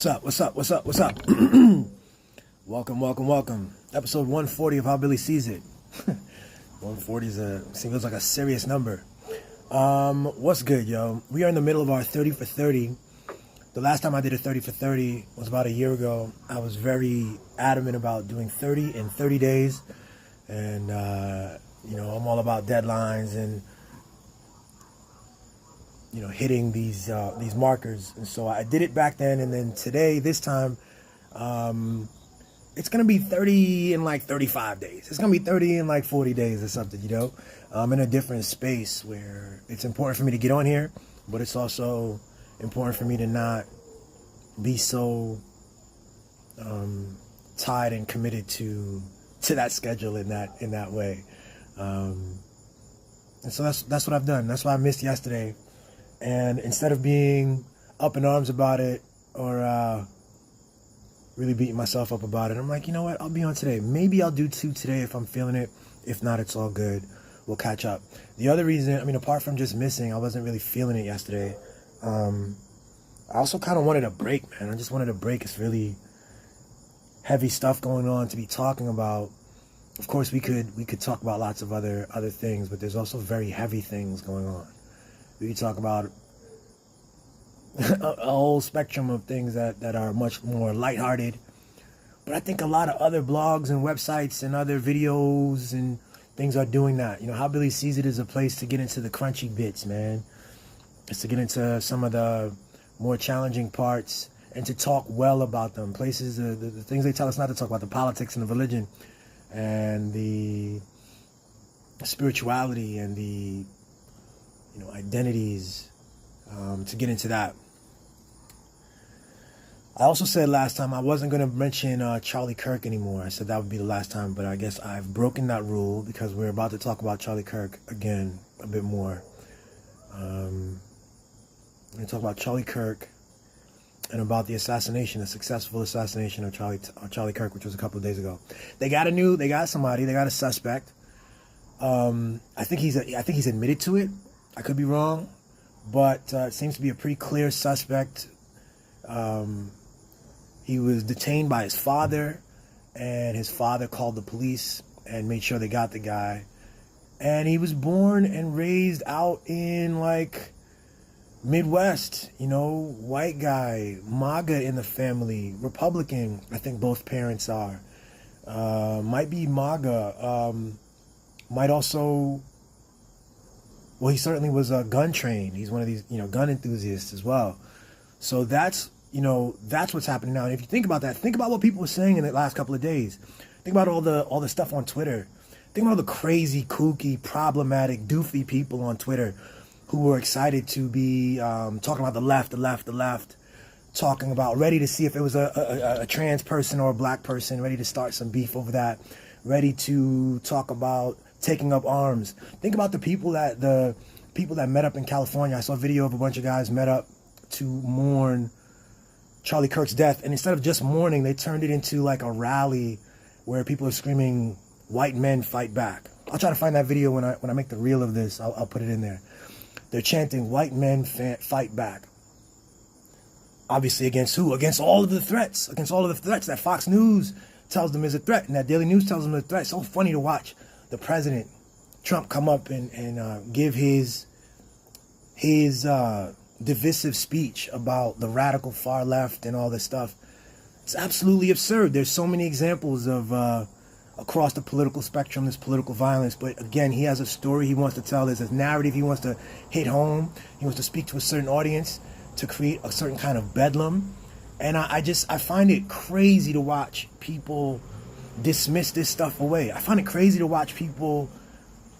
What's up? Welcome. Episode 140 of How Billy Sees It. 140 seems like a serious number. What's good, yo? We are in the middle of our 30 for 30. The last time I did a 30 for 30 was about a year ago. I was very adamant about doing 30 in 30 days. And, I'm all about deadlines and, hitting these markers. And so I did it back then. And then today, this time, it's going to be 30 in like 35 days. It's going to be 30 in like 40 days or something, I'm in a different space where it's important for me to get on here, but it's also important for me to not be so tied and committed to that schedule in that way. And so that's what I've done. That's why I missed yesterday. And instead of being up in arms about it or really beating myself up about it, I'm like, you know what? I'll be on today. Maybe I'll do 2 today if I'm feeling it. If not, it's all good. We'll catch up. The other reason, apart from just missing, I wasn't really feeling it yesterday. I also kind of wanted a break, man. I just wanted a break. It's really heavy stuff going on to be talking about. Of course, we could talk about lots of other things, but there's also very heavy things going on. We could talk about a whole spectrum of things that are much more lighthearted. But I think a lot of other blogs and websites and other videos and things are doing that. How Billy Sees It is a place to get into the crunchy bits, man. It's to get into some of the more challenging parts and to talk well about them. Places, the things they tell us not to talk about, the politics and the religion and the spirituality and the identities, to get into that. I also said last time I wasn't going to mention Charlie Kirk anymore. I said that would be the last time, but I guess I've broken that rule because we're about to talk about Charlie Kirk again a bit more. I'm going to talk about Charlie Kirk and about the successful assassination of Charlie Kirk, which was a couple of days ago. They got a suspect. I think he's admitted to it. I could be wrong, but it seems to be a pretty clear suspect. He was detained by his father, and his father called the police and made sure they got the guy. And he was born and raised out in like Midwest, white guy, MAGA in the family, Republican. I think both parents are. Might be MAGA. Might also. Well, he certainly was gun trained. He's one of these, gun enthusiasts as well. So that's what's happening now. And if you think about that, think about what people were saying in the last couple of days. Think about all the stuff on Twitter. Think about all the crazy, kooky, problematic, doofy people on Twitter who were excited to be talking about the left, talking about ready to see if it was a trans person or a black person, ready to start some beef over that, ready to talk about taking up arms. Think about the people that met up in California. I saw a video of a bunch of guys met up to mourn Charlie Kirk's death, and instead of just mourning, they turned it into like a rally where people are screaming, "White men fight back." I'll try to find that video when I make the reel of this. I'll put it in there. They're chanting, "White men fight back." Obviously, against who? Against all of the threats. Against all of the threats that Fox News tells them is a threat, and that Daily News tells them is a threat. It's so funny to watch the president, Trump, come up and give his divisive speech about the radical far left and all this stuff. It's absolutely absurd. There's so many examples of across the political spectrum, this political violence. But again, he has a story he wants to tell. There's a narrative he wants to hit home. He wants to speak to a certain audience to create a certain kind of bedlam. And I find it crazy to watch people dismiss this stuff away. I find it crazy to watch people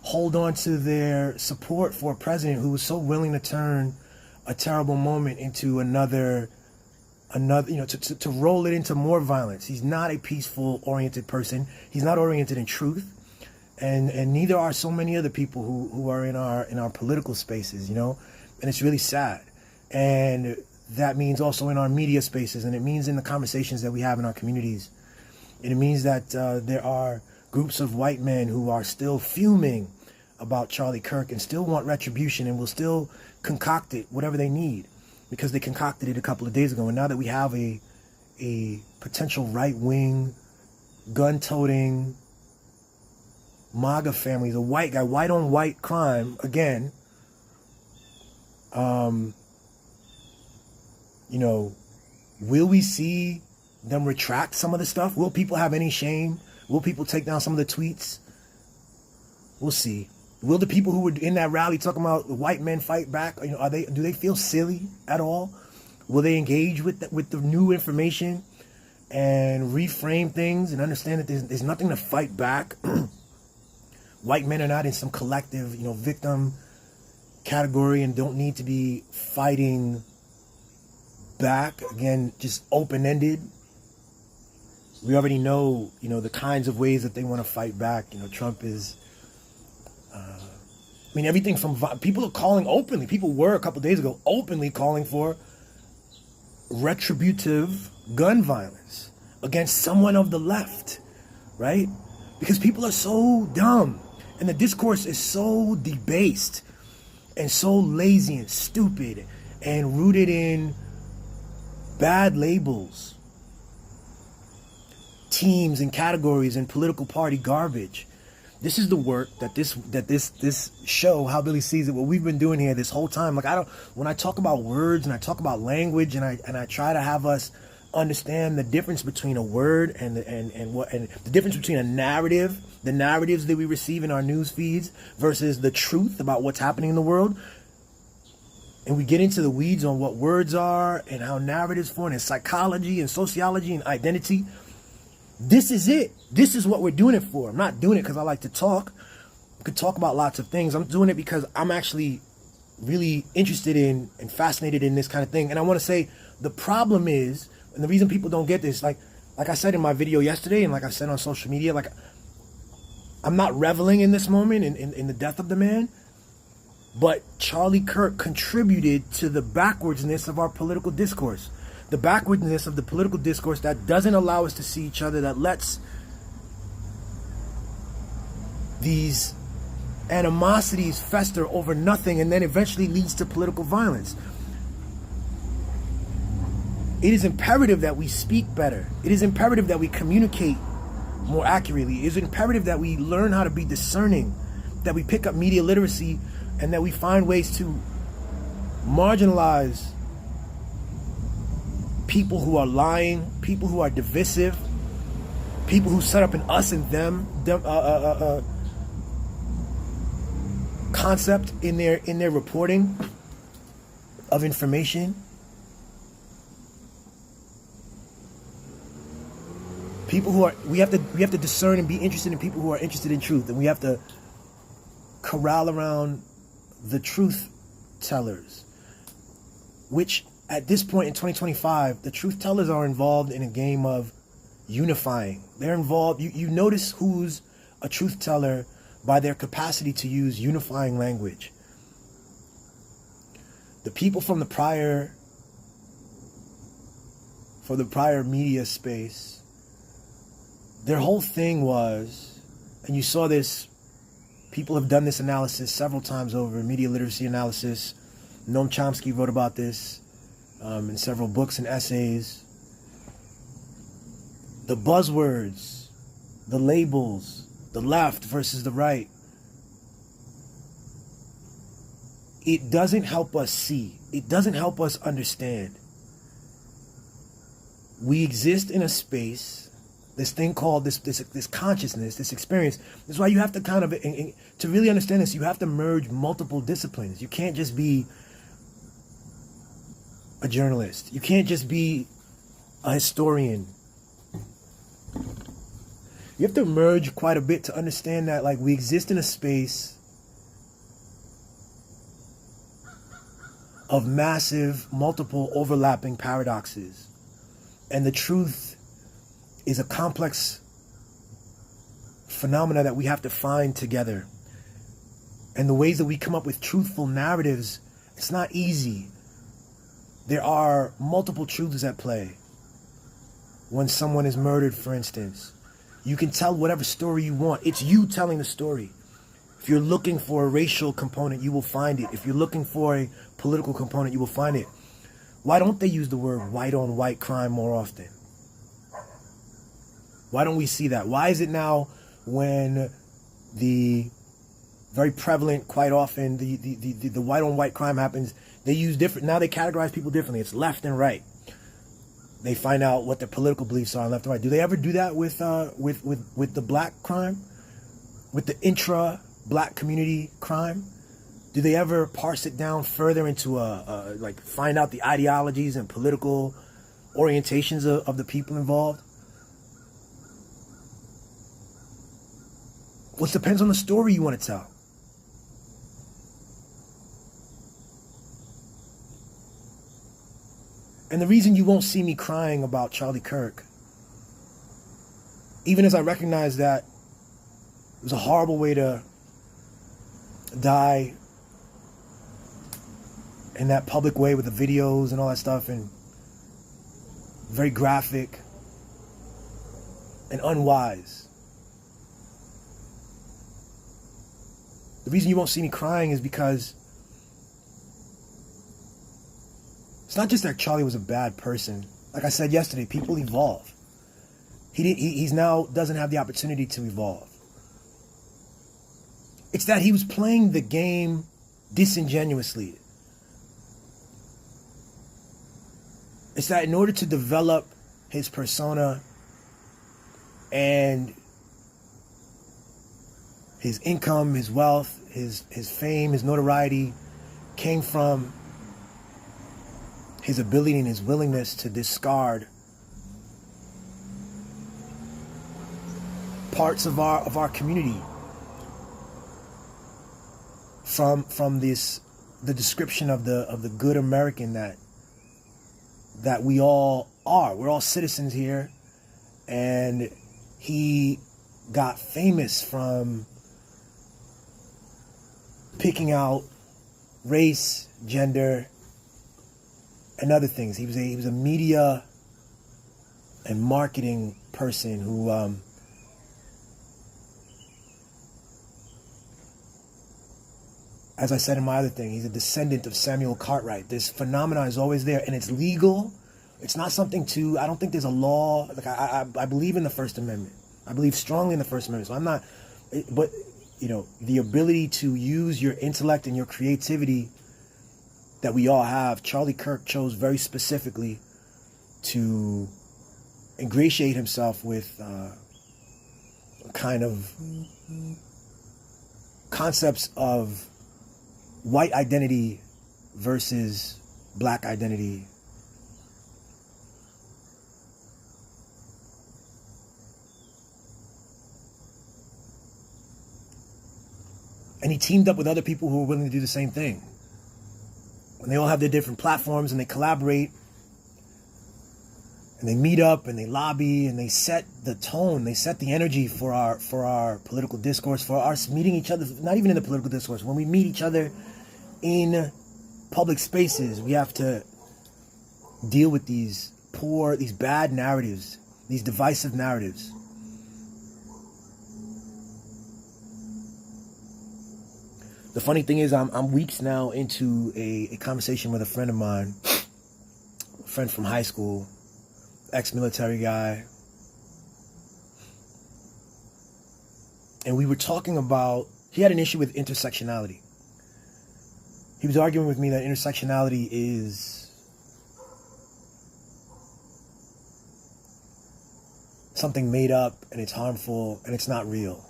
hold on to their support for a president who was so willing to turn a terrible moment into another, to roll it into more violence. He's not a peaceful oriented person. He's not oriented in truth. And neither are so many other people who are in our political spaces, and it's really sad. And that means also in our media spaces, and it means in the conversations that we have in our communities. And it means that there are groups of white men who are still fuming about Charlie Kirk and still want retribution and will still concoct it, whatever they need, because they concocted it a couple of days ago. And now that we have a a potential right-wing, gun-toting MAGA family, the white guy, white-on-white crime, again, you know, will we see them retract some of the stuff? Will people have any shame? Will people take down some of the tweets? We'll see. Will the people who were in that rally talking about white men fight back, you know, do they feel silly at all? Will they engage with the new information and reframe things and understand that there's nothing to fight back? White men are not in some collective, you know, victim category and don't need to be fighting back. Again, just open-ended. We already know, you know, the kinds of ways that they want to fight back. You know, Trump is, I mean, everything from, people are calling openly, people were a couple days ago openly calling for retributive gun violence against someone of the left, right? Because people are so dumb and the discourse is so debased and so lazy and stupid and rooted in bad labels, teams and categories and political party garbage. This is the work that this show, How Billy Sees It, what we've been doing here this whole time. Like, when I talk about words and I talk about language and I try to have us understand the difference between a word and the difference between a narrative, the narratives that we receive in our news feeds versus the truth about what's happening in the world. And we get into the weeds on what words are and how narratives form and psychology and sociology and identity. This is it. This is what we're doing it for. I'm not doing it because I like to talk. I could talk about lots of things. I'm doing it because I'm actually really interested in and fascinated in this kind of thing. And I want to say the problem is, and the reason people don't get this, like I said in my video yesterday and like I said on social media, like, I'm not reveling in this moment in the death of the man, but Charlie Kirk contributed to the backwardsness of our political discourse. The backwardness of the political discourse that doesn't allow us to see each other, that lets these animosities fester over nothing and then eventually leads to political violence. It is imperative that we speak better. It is imperative that we communicate more accurately. It is imperative that we learn how to be discerning, that we pick up media literacy, and that we find ways to marginalize people who are lying, people who are divisive, people who set up an us and them concept in their reporting of information. People who are, we have to discern and be interested in people who are interested in truth, and we have to corral around the truth tellers, which at this point in 2025, the truth tellers are involved in a game of unifying. They're involved. You notice who's a truth teller by their capacity to use unifying language. The people from the prior media space, their whole thing was, and you saw this, people have done this analysis several times over, media literacy analysis. Noam Chomsky wrote about this in several books and essays. The buzzwords, the labels, the left versus the right. It doesn't help us see. It doesn't help us understand. We exist in a space, this thing called this consciousness, this experience. That's why you have to kind of, to really understand this, you have to merge multiple disciplines. You can't just be a journalist. You can't just be a historian. You have to merge quite a bit to understand that, like, we exist in a space of massive, multiple overlapping paradoxes. And the truth is a complex phenomena that we have to find together. And the ways that we come up with truthful narratives, it's not easy. There are multiple truths at play. When someone is murdered, for instance, you can tell whatever story you want. It's you telling the story. If you're looking for a racial component, you will find it. If you're looking for a political component, you will find it. Why don't they use the word white on white crime more often? Why don't we see that? Why is it now when the very prevalent, quite often, the white on white crime happens, they use different, now they categorize people differently. It's left and right. They find out what their political beliefs are left and right. Do they ever do that with the black crime? With the intra-black community crime? Do they ever parse it down further into like find out the ideologies and political orientations of the people involved? Well, it depends on the story you want to tell. And the reason you won't see me crying about Charlie Kirk, even as I recognize that it was a horrible way to die in that public way with the videos and all that stuff, and very graphic and unwise. The reason you won't see me crying is because it's not just that Charlie was a bad person. Like I said yesterday, people evolve. He's now doesn't have the opportunity to evolve. It's that he was playing the game disingenuously. It's that in order to develop his persona and his income, his wealth, his fame, his notoriety came from his ability and his willingness to discard parts of our community from the description of the good American that we all are. We're all citizens here, and he got famous from picking out race, gender, and other things. He was a media and marketing person who as I said in my other thing, he's a descendant of Samuel Cartwright. This phenomenon is always there, and it's legal. It's not something I don't think there's a law. Like I believe in the First Amendment. I believe strongly in the First Amendment. So I'm not, but you know, the ability to use your intellect and your creativity that we all have, Charlie Kirk chose very specifically to ingratiate himself with kind of concepts of white identity versus black identity. And he teamed up with other people who were willing to do the same thing. When they all have their different platforms and they collaborate and they meet up and they lobby and they set the tone, they set the energy for our political discourse, for us meeting each other, not even in the political discourse. When we meet each other in public spaces, we have to deal with these bad narratives, these divisive narratives. The funny thing is, I'm weeks now into a conversation with a friend of mine, a friend from high school, ex-military guy. And we were talking about, he had an issue with intersectionality. He was arguing with me that intersectionality is something made up and it's harmful and it's not real.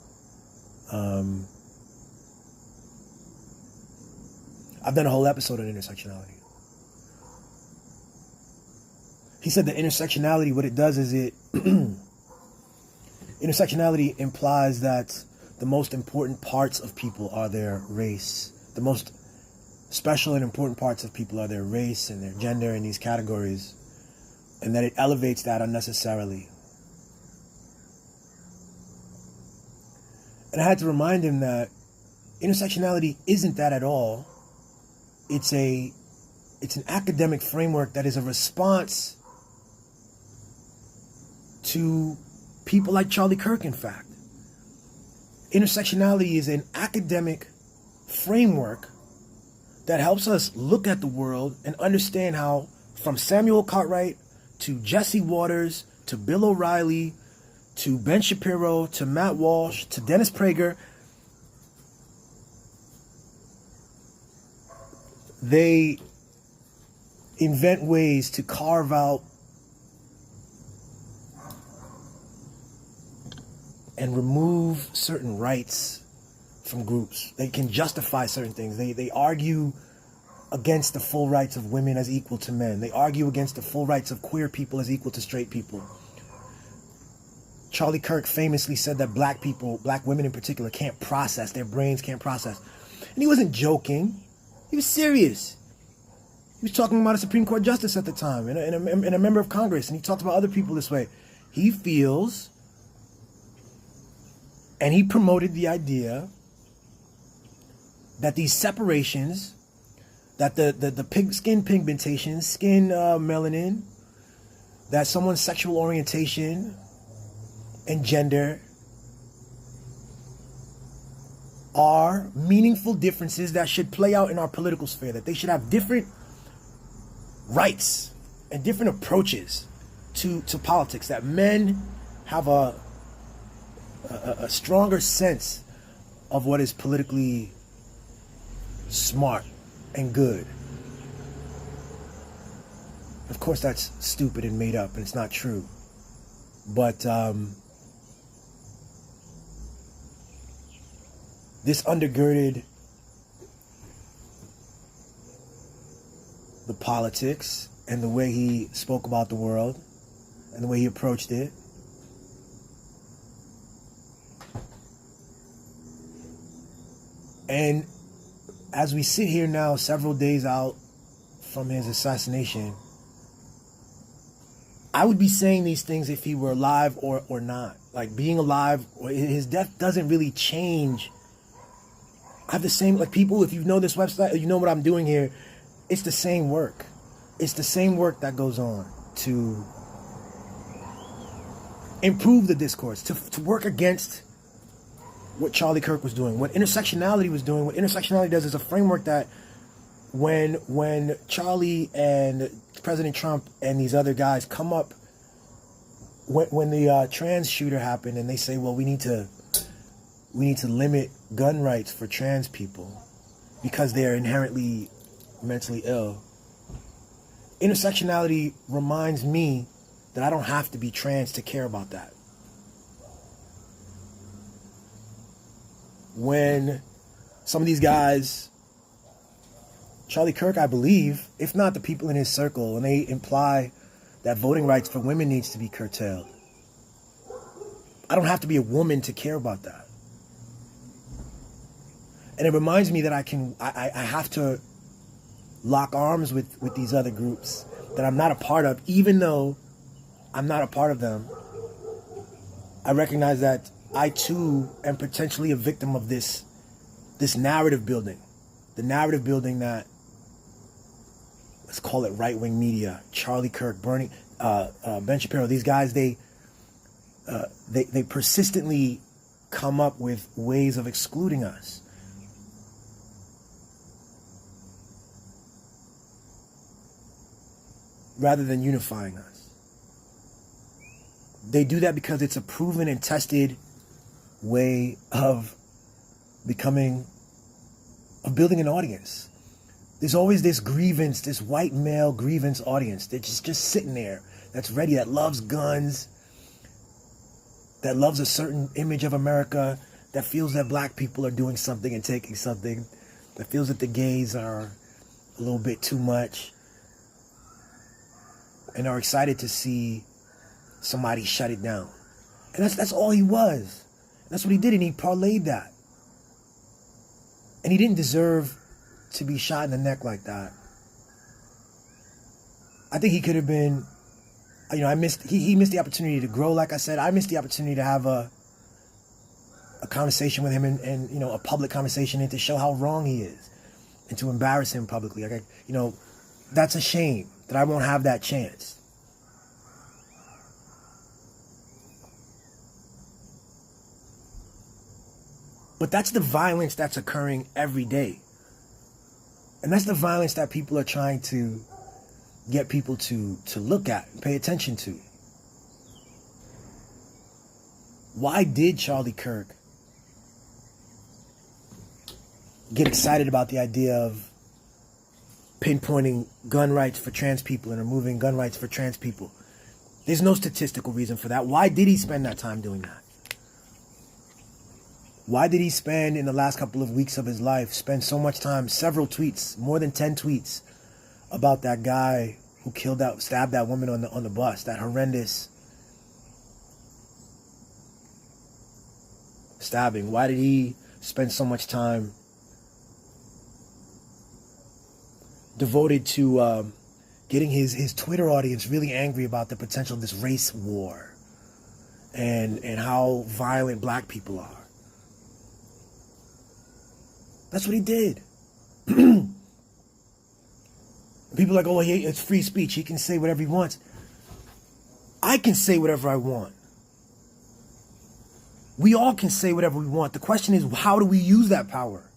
I've done a whole episode on intersectionality. He said that intersectionality, what it does is intersectionality implies that the most important parts of people are their race. The most special and important parts of people are their race and their gender in these categories, and that it elevates that unnecessarily. And I had to remind him that intersectionality isn't that at all. It's an academic framework that is a response to people like Charlie Kirk, in fact. Intersectionality is an academic framework that helps us look at the world and understand how, from Samuel Cartwright to Jesse Waters to Bill O'Reilly to Ben Shapiro, to Matt Walsh, to Dennis Prager, they invent ways to carve out and remove certain rights from groups. They can justify certain things. They argue against the full rights of women as equal to men. They argue against the full rights of queer people as equal to straight people. Charlie Kirk famously said that black people, black women in particular, can't process. Their brains can't process. And he wasn't joking. He was serious. He was talking about a Supreme Court justice at the time and a member of Congress. And he talked about other people this way. He feels, and he promoted the idea that these separations, that the skin pigmentation, skin melanin, that someone's sexual orientation and gender are meaningful differences that should play out in our political sphere, that they should have different rights and different approaches to politics, that men have a stronger sense of what is politically smart and good. Of course, that's stupid and made up, and it's not true. But this undergirded the politics and the way he spoke about the world and the way he approached it. And as we sit here now, several days out from his assassination, I would be saying these things if he were alive or not. Like, being alive, his death doesn't really change. I have the same, like, people, if you know this website, you know what I'm doing here, it's the same work. It's the same work that goes on to improve the discourse, to work against what Charlie Kirk was doing, what intersectionality was doing. What intersectionality does is a framework that when Charlie and President Trump and these other guys come up, when the trans shooter happened, and they say, well, we need to limit gun rights for trans people because they're inherently mentally ill. Intersectionality reminds me that I don't have to be trans to care about that. When some of these guys, Charlie Kirk, I believe, if not the people in his circle, and they imply that voting rights for women needs to be curtailed, I don't have to be a woman to care about that. And it reminds me that I have to lock arms with these other groups that I'm not a part of. Even though I'm not a part of them, I recognize that I too am potentially a victim of this narrative building. The narrative building that, let's call it right-wing media, Charlie Kirk, Ben Shapiro, these guys, they persistently come up with ways of excluding us. Rather than unifying us. They do that because it's a proven and tested way of building an audience. There's always this grievance, this white male grievance audience that's just sitting there, that's ready, that loves guns, that loves a certain image of America, that feels that black people are doing something and taking something, that feels that the gays are a little bit too much, and are excited to see somebody shut it down. And that's all he was. That's what he did, and he parlayed that. And he didn't deserve to be shot in the neck like that. I think he could have been, he missed the opportunity to grow, like I said. I missed the opportunity to have a conversation with him and a public conversation, and to show how wrong he is and to embarrass him publicly. Like, that's a shame that I won't have that chance. But that's the violence that's occurring every day. And that's the violence that people are trying to get people to look at and pay attention to. Why did Charlie Kirk get excited about the idea of pinpointing gun rights for trans people and removing gun rights for trans people? There's no statistical reason for that. Why did he spend that time doing that? Why did he spend, in the last couple of weeks of his life, spend so much time, several tweets, more than 10 tweets, about that guy who stabbed that woman on the bus, that horrendous stabbing? Why did he spend so much time devoted to getting his Twitter audience really angry about the potential of this race war and how violent black people are? That's what he did. People are like, oh, it's free speech. He can say whatever he wants. I can say whatever I want. We all can say whatever we want. The question is, how do we use that power?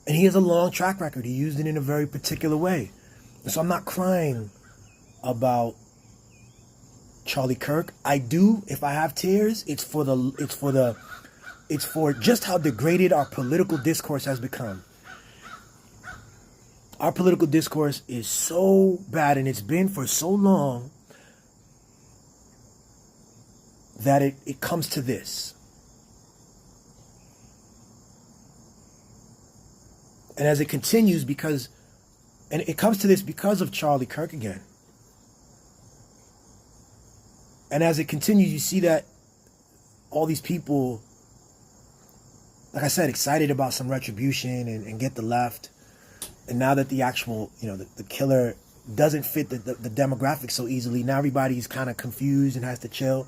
And he has a long track record. He used it in a very particular way. And so I'm not crying about Charlie Kirk. I do, if I have tears, it's for just how degraded our political discourse has become. Our political discourse is so bad, and it's been for so long, that it comes to this. And as it continues, and it comes to this because of Charlie Kirk again. And as it continues, you see that all these people, like I said, excited about some retribution and get the left. And now that the actual, the killer doesn't fit the demographic so easily, now everybody's kind of confused and has to chill.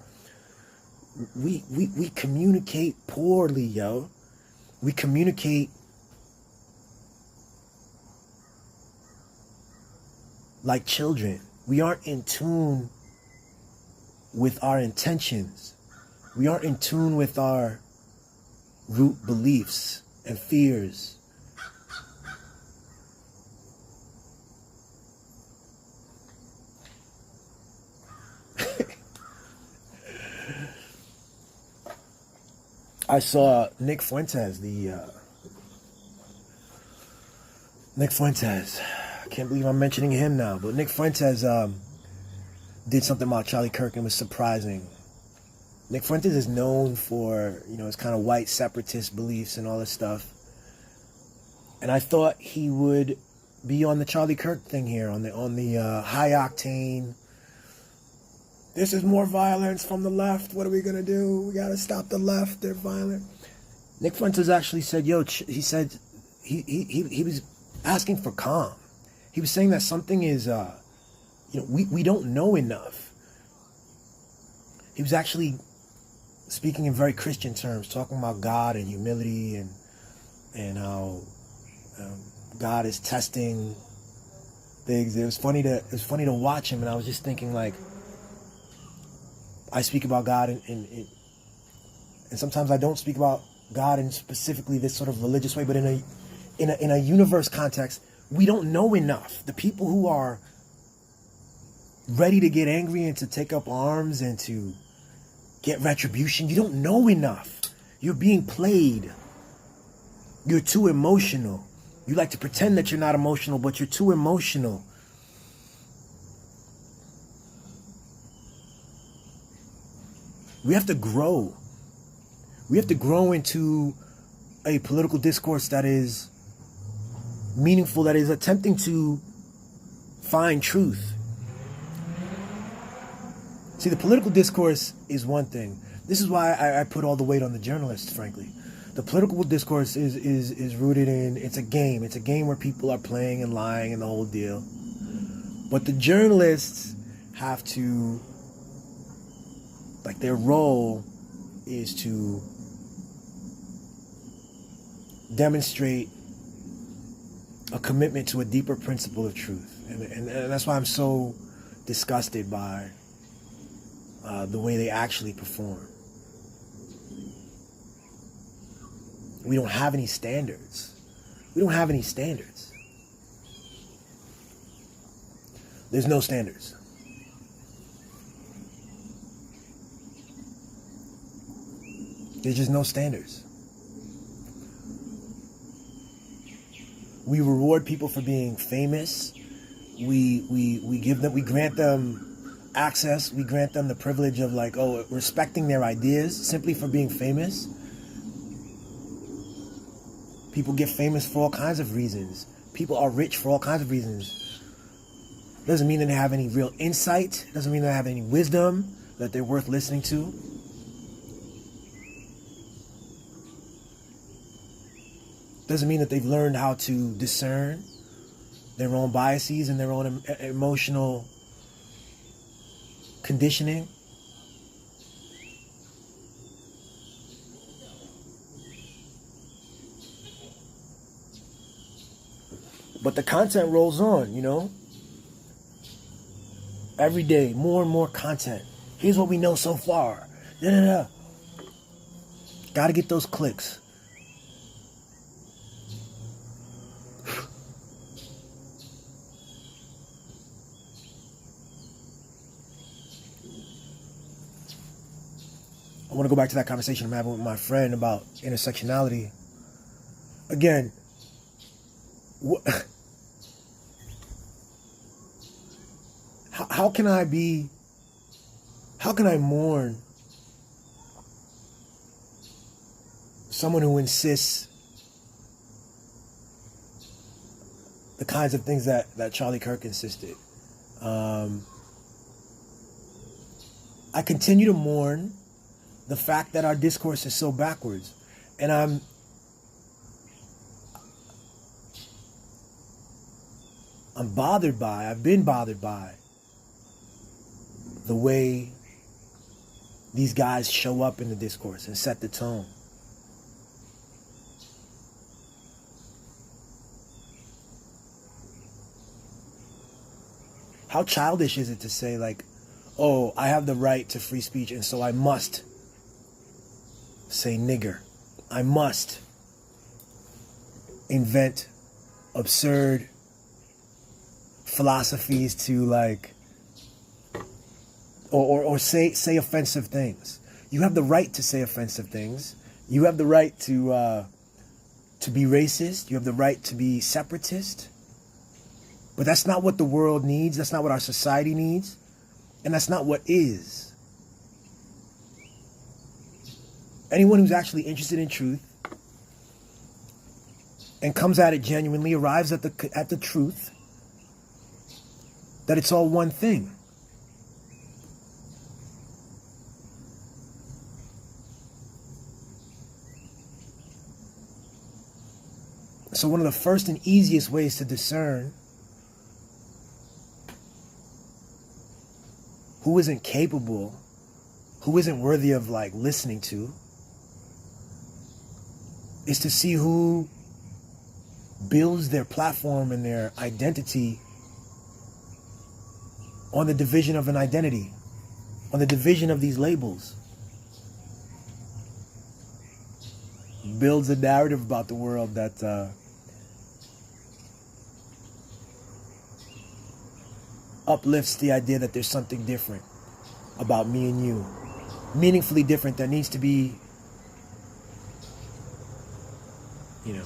We communicate poorly, yo. We communicate like children. We aren't in tune with our intentions. We aren't in tune with our root beliefs and fears. I saw Nick Fuentes, Nick Fuentes. I can't believe I'm mentioning him now, but Nick Fuentes did something about Charlie Kirk and was surprising. Nick Fuentes is known for, his kind of white separatist beliefs and all this stuff. And I thought he would be on the Charlie Kirk thing here, on the high octane. This is more violence from the left. What are we gonna do? We gotta stop the left. They're violent. Nick Fuentes actually said, he said he was asking for calm. He was saying that something is, we don't know enough. He was actually speaking in very Christian terms, talking about God and humility and how God is testing things. It was funny to watch him, and I was just thinking, like, I speak about God and sometimes I don't speak about God in specifically this sort of religious way, but in a universe context, we don't know enough. The people who are ready to get angry and to take up arms and to get retribution, you don't know enough. You're being played. You're too emotional. You like to pretend that you're not emotional, but you're too emotional. We have to grow. We have to grow into a political discourse that is meaningful, that is attempting to find truth. See, the political discourse is one thing. This is why I put all the weight on the journalists, frankly. The political discourse is rooted in, it's a game. It's a game where people are playing and lying and the whole deal. But the journalists have to, like, their role is to demonstrate a commitment to a deeper principle of truth. And that's why I'm so disgusted by the way they actually perform. We don't have any standards. We don't have any standards. There's no standards. There's just no standards. We reward people for being famous. We grant them access. We grant them the privilege of like, oh, respecting their ideas simply for being famous. People get famous for all kinds of reasons. People are rich for all kinds of reasons. Doesn't mean that they have any real insight. Doesn't mean they have any wisdom that they're worth listening to. Doesn't mean that they've learned how to discern their own biases and their own emotional conditioning. But the content rolls on, you know? Every day, more and more content. Here's what we know so far. Gotta get those clicks. I want to go back to that conversation I'm having with my friend about intersectionality. Again, how can I mourn someone who insists the kinds of things that Charlie Kirk insisted? I continue to mourn the fact that our discourse is so backwards. And I've been bothered by the way these guys show up in the discourse and set the tone. How childish is it to say like, oh, I have the right to free speech and so I must say nigger. I must invent absurd philosophies to like, or say offensive things. You have the right to say offensive things. You have the right to be racist. You have the right to be separatist. But that's not what the world needs. That's not what our society needs. And that's not what is. Anyone who's actually interested in truth and comes at it genuinely arrives at the truth that it's all one thing. So one of the first and easiest ways to discern who isn't capable, who isn't worthy of like listening to, is to see who builds their platform and their identity on the division of an identity, on the division of these labels. Builds a narrative about the world that uplifts the idea that there's something different about me and you, meaningfully different, that needs to be, you know,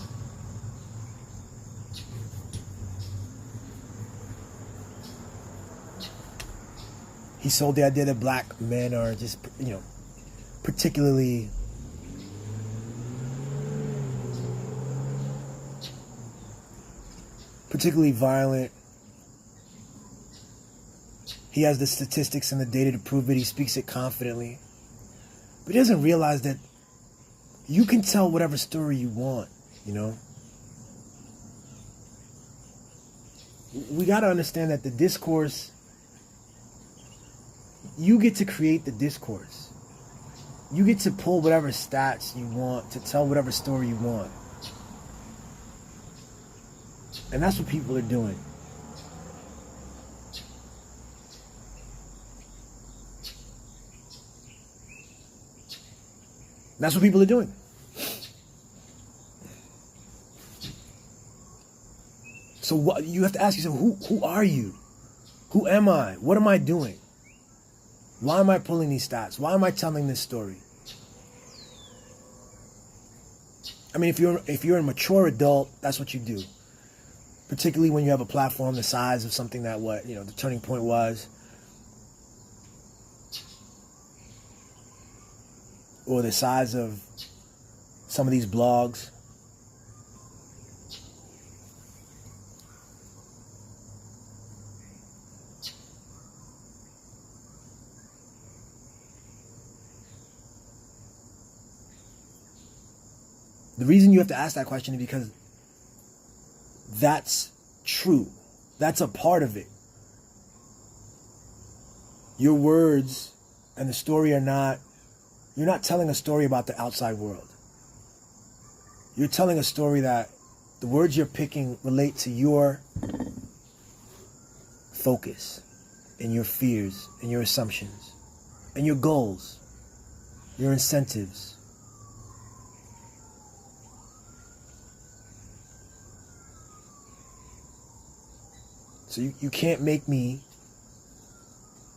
he sold the idea that black men are just, you know, particularly violent. He has the statistics and the data to prove it. He speaks it confidently. But he doesn't realize that you can tell whatever story you want, you know? We got to understand that the discourse, you get to create the discourse. You get to pull whatever stats you want to tell whatever story you want. And that's what people are doing. That's what people are doing. So what you have to ask yourself, who are you? Who am I? What am I doing? Why am I pulling these stats? Why am I telling this story? I mean, if you're a mature adult, that's what you do. Particularly when you have a platform the size of something that the Turning Point was, or the size of some of these blogs. The reason you have to ask that question is because that's true. That's a part of it. Your words and the story you're not telling a story about the outside world. You're telling a story that the words you're picking relate to your focus and your fears and your assumptions and your goals, your incentives. So you can't make me,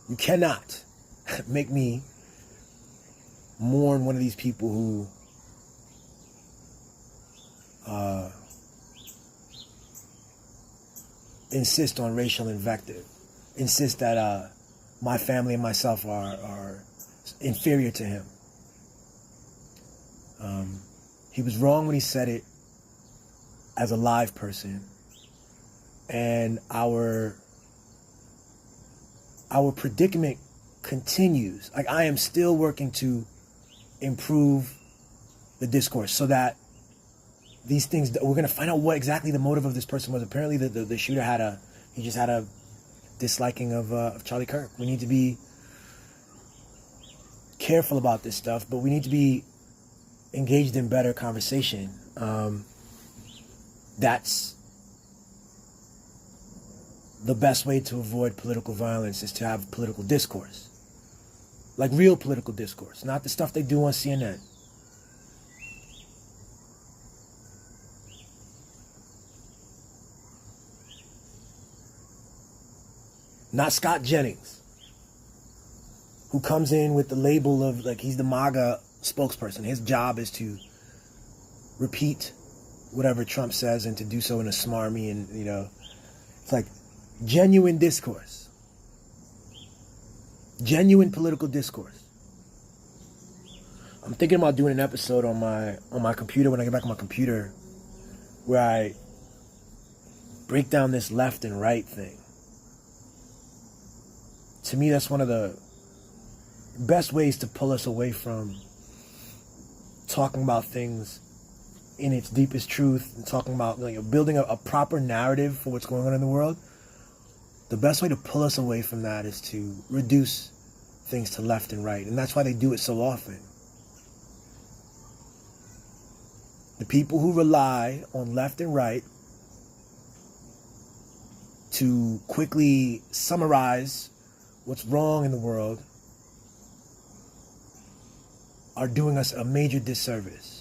you cannot make me mourn one of these people who insist on racial invective, insist that my family and myself are inferior to him. He was wrong when he said it as a live person. And our predicament continues. Like, I am still working to improve the discourse so that these things, we're going to find out what exactly the motive of this person was. Apparently the shooter he just had a disliking of Charlie Kirk. We need to be careful about this stuff, but we need to be engaged in better conversation. That's the best way to avoid political violence, is to have political discourse. Like real political discourse, not the stuff they do on CNN. Not Scott Jennings, who comes in with the label of, like, he's the MAGA spokesperson. His job is to repeat whatever Trump says and to do so in a smarmy and, it's like genuine discourse. Genuine political discourse. I'm thinking about doing an episode on my computer when I get back on my computer where I break down this left and right thing. To me, that's one of the best ways to pull us away from talking about things in its deepest truth and talking about building a proper narrative for what's going on in the world. The best way to pull us away from that is to reduce things to left and right. And that's why they do it so often. The people who rely on left and right to quickly summarize what's wrong in the world are doing us a major disservice.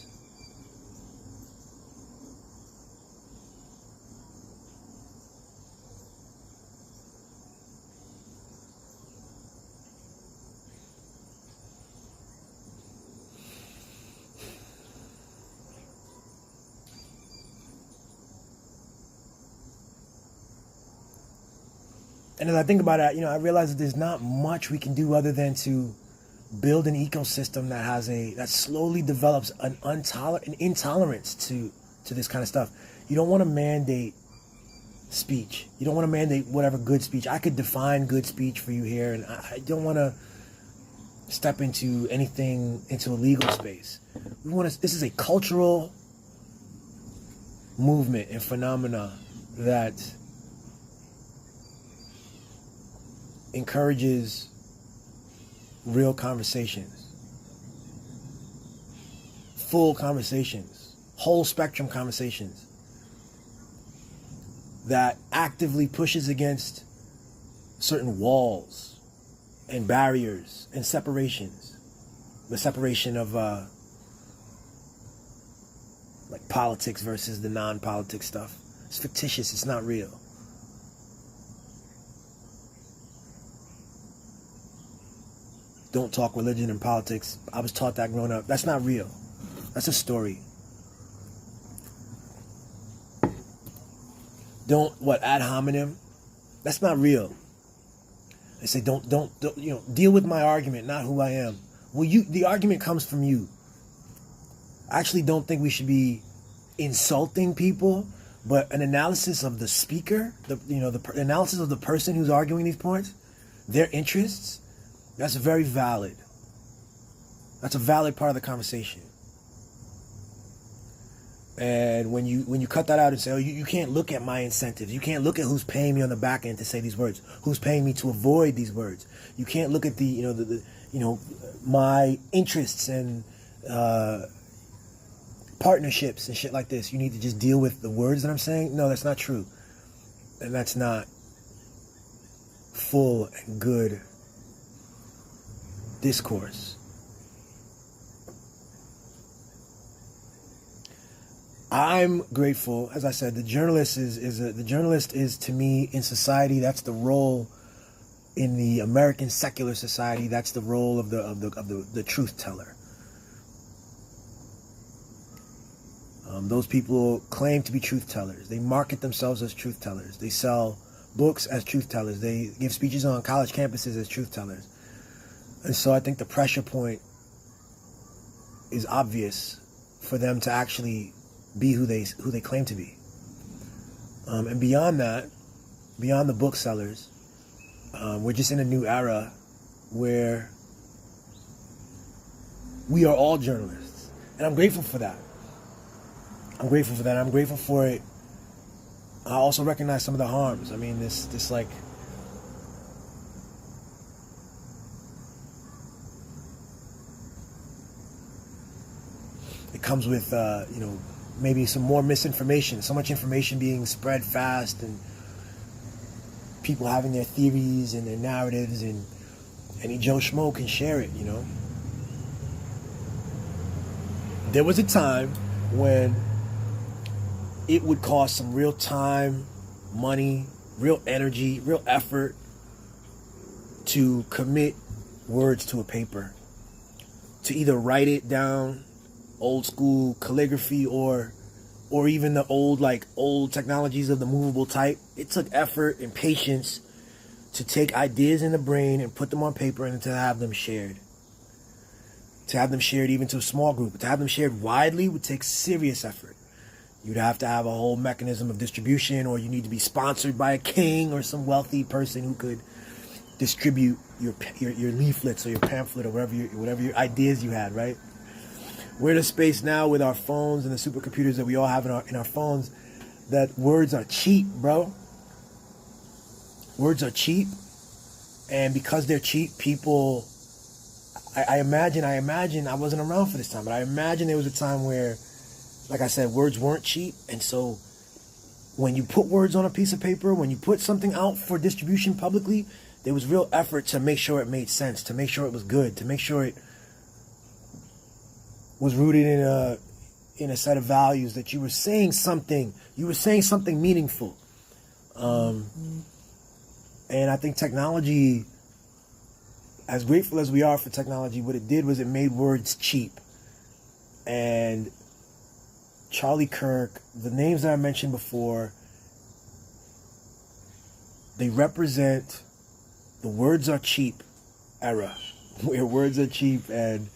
And as I think about it, I realize that there's not much we can do other than to build an ecosystem that slowly develops an intolerance to this kind of stuff. You don't want to mandate speech. You don't want to mandate whatever good speech. I could define good speech for you here, and I don't want to step into a legal space. This is a cultural movement and phenomena that encourages real conversations, full conversations, whole spectrum conversations, that actively pushes against certain walls and barriers and separations. The separation of like politics versus the non-politic stuff. It's fictitious, it's not real. Don't talk religion and politics. I was taught that growing up. That's not real. That's a story. don't ad hominem. That's not real. They say don't deal with my argument, not who I am. Well, the argument comes from you. I actually don't think we should be insulting people, but an analysis of the speaker, the analysis of the person who's arguing these points, their interests, that's very valid. That's a valid part of the conversation. And when you cut that out and say, oh, you can't look at my incentives. You can't look at who's paying me on the back end to say these words. Who's paying me to avoid these words. You can't look at my interests and partnerships and shit like this. You need to just deal with the words that I'm saying. No, that's not true. And that's not full and good discourse. I'm grateful, as I said, the journalist is to me in society. That's the role in the American secular society. That's the role of the truth teller. Those people claim to be truth tellers. They market themselves as truth tellers. They sell books as truth tellers. They give speeches on college campuses as truth tellers. And so I think the pressure point is obvious for them to actually be who they claim to be. And beyond that, beyond the booksellers, we're just in a new era where we are all journalists. And I'm grateful for that. I'm grateful for it. I also recognize some of the harms. I mean, this like, it comes with, maybe some more misinformation, so much information being spread fast, and people having their theories and their narratives, and any Joe Schmo can share it, There was a time when it would cost some real time, money, real energy, real effort to commit words to a paper, to either write it down, old school calligraphy, or even the old technologies of the movable type. It took effort and patience to take ideas in the brain and put them on paper and to have them shared. To have them shared even to a small group. To have them shared widely would take serious effort. You'd have to have a whole mechanism of distribution, or you need to be sponsored by a king or some wealthy person who could distribute your leaflets or your pamphlet or whatever your ideas you had, right? We're in a space now with our phones and the supercomputers that we all have in our phones that words are cheap, bro. Words are cheap. And because they're cheap, people, I imagine, I wasn't around for this time, but I imagine there was a time where, like I said, words weren't cheap. And so when you put words on a piece of paper, when you put something out for distribution publicly, there was real effort to make sure it made sense, to make sure it was good, to make sure it was rooted in a set of values, that you were saying something meaningful. And I think technology, as grateful as we are for technology, what it did was it made words cheap. And Charlie Kirk, the names that I mentioned before, they represent the words are cheap era, where words are cheap, and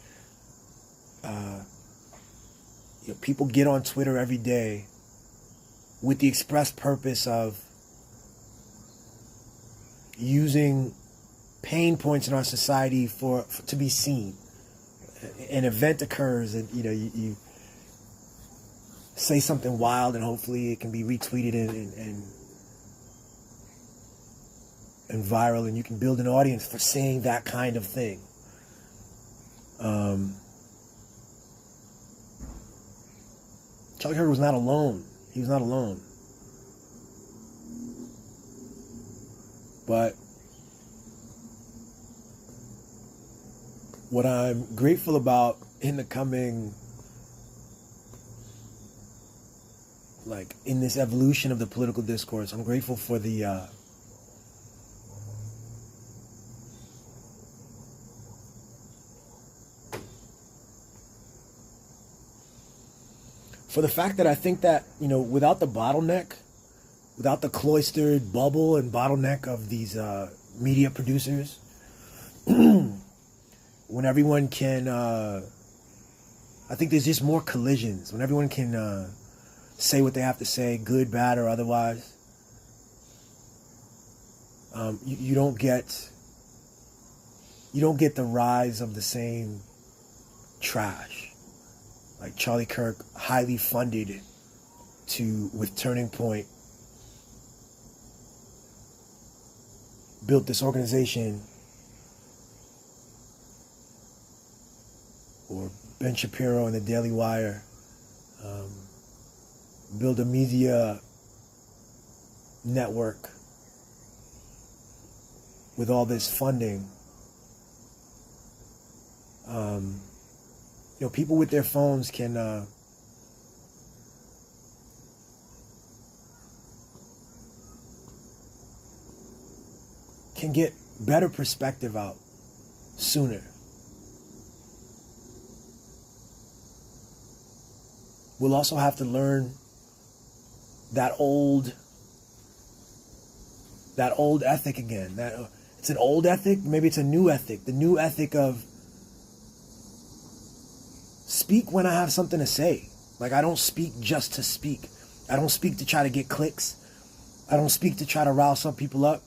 people get on Twitter every day with the express purpose of using pain points in our society for to be seen. An event occurs, and you say something wild, and hopefully it can be retweeted and viral, and you can build an audience for saying that kind of thing. Charlie Kirk was not alone. He was not alone. But what I'm grateful about in the coming, in this evolution of the political discourse, I'm grateful for the fact that I think that, without the bottleneck without the cloistered bubble and bottleneck of these media producers, when everyone can, I think there's just more collisions. When everyone can say what they have to say, good, bad, or otherwise, you don't get the rise of the same trash. Like Charlie Kirk, highly funded with Turning Point, built this organization, or Ben Shapiro and the Daily Wire, build a media network with all this funding. People with their phones can get better perspective out sooner. We'll also have to learn that old ethic again. That it's an old ethic, maybe it's a new ethic. The new ethic of speak when I have something to say. Like, I don't speak just to speak. I don't speak to try to get clicks. I don't speak to try to rile some people up.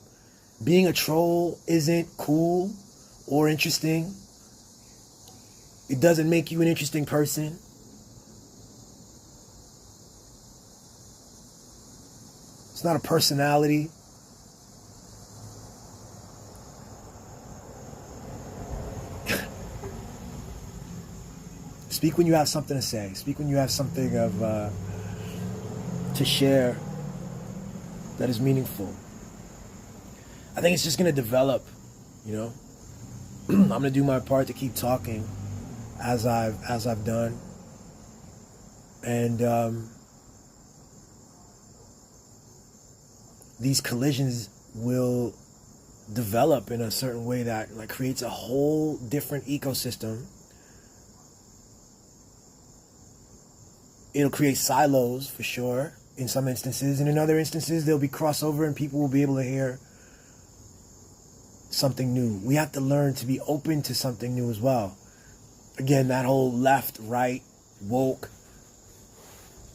Being a troll isn't cool or interesting. It doesn't make you an interesting person. It's not a personality. Speak when you have something to say. Speak when you have something to share that is meaningful. I think it's just going to develop, I'm going to do my part to keep talking as I've done. And these collisions will develop in a certain way that creates a whole different ecosystem. It'll create silos for sure in some instances, and in other instances there'll be crossover and people will be able to hear something new. We have to learn to be open to something new as well. Again, that whole left, right, woke.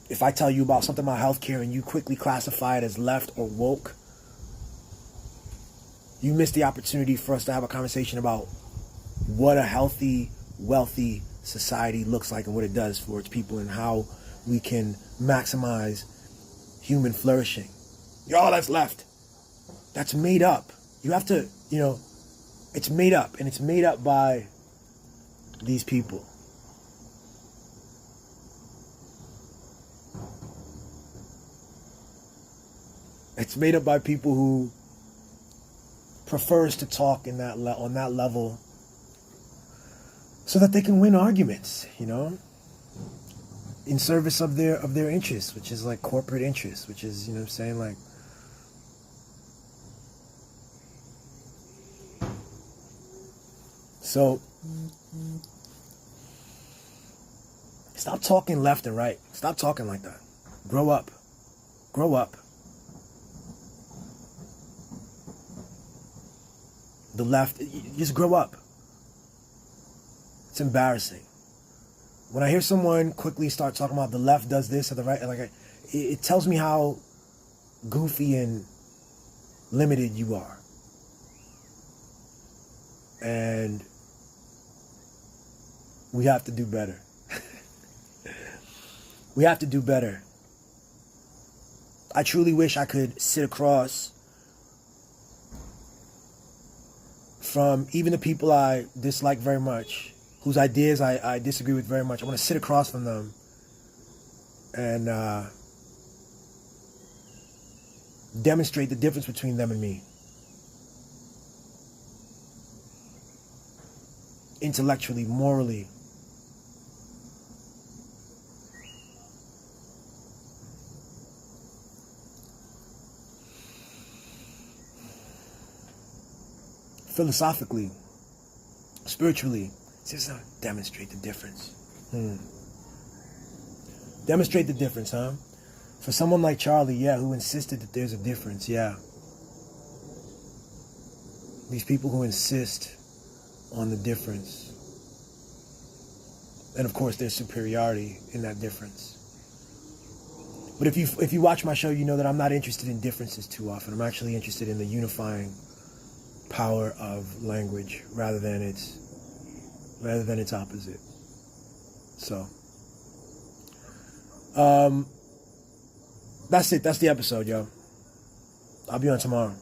If I tell you about something about healthcare and you quickly classify it as left or woke, you miss the opportunity for us to have a conversation about what a healthy, wealthy society looks like and what it does for its people and how we can maximize human flourishing. That's left. That's made up. You have to, it's made up, and it's made up by these people. It's made up by people who prefers to talk on that level so that they can win arguments, in service of their interests, which is like corporate interests, which is, so stop talking left and right. Stop talking like that. Grow up. The left, just grow up. It's embarrassing. When I hear someone quickly start talking about the left does this or the right, it tells me how goofy and limited you are. And we have to do better. We have to do better. I truly wish I could sit across from even the people I dislike very much, whose ideas I disagree with very much. I want to sit across from them and demonstrate the difference between them and me. Intellectually, morally. Philosophically, spiritually, just demonstrate the difference. Demonstrate the difference, huh? For someone like Charlie, yeah, who insisted that there's a difference, yeah. These people who insist on the difference. And of course, there's superiority in that difference. But if you watch my show, you know that I'm not interested in differences too often. I'm actually interested in the unifying power of language rather than its opposite. So, that's it. That's the episode, yo. I'll be on tomorrow.